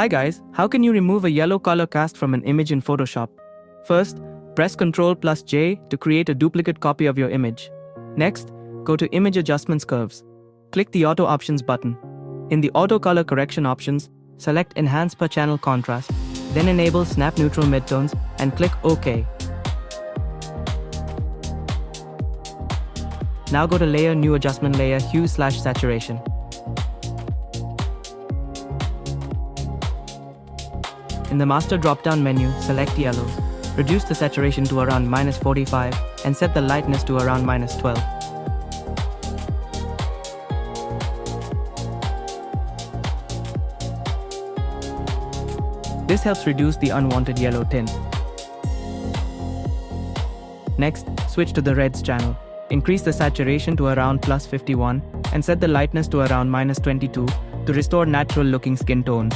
Hi guys, how can you remove a yellow color cast from an image in Photoshop? First, press Ctrl+ J to create a duplicate copy of your image. Next, go to Image Adjustments Curves. Click the Auto Options button. In the Auto Color Correction options, select Enhance per Channel Contrast, then enable Snap Neutral Midtones and click OK. Now go to Layer, New Adjustment Layer, Hue/Saturation. In the Master drop-down menu, select Yellow. Reduce the saturation to around -45 and set the lightness to around -12. This helps reduce the unwanted yellow tint. Next, switch to the Reds channel. Increase the saturation to around +51 and set the lightness to around -22 to restore natural-looking skin tones.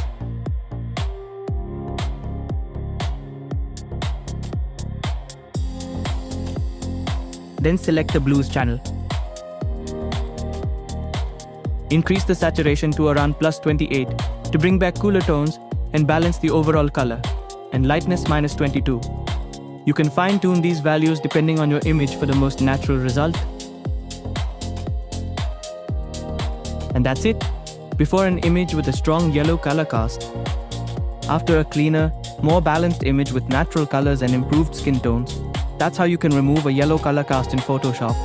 Then select the Blues channel. Increase the saturation to around +28 to bring back cooler tones and balance the overall color, and lightness -22. You can fine-tune these values depending on your image for the most natural result. And that's it. Before an image with a strong yellow color cast. After a cleaner, more balanced image with natural colors and improved skin tones. That's how you can remove a yellow color cast in Photoshop.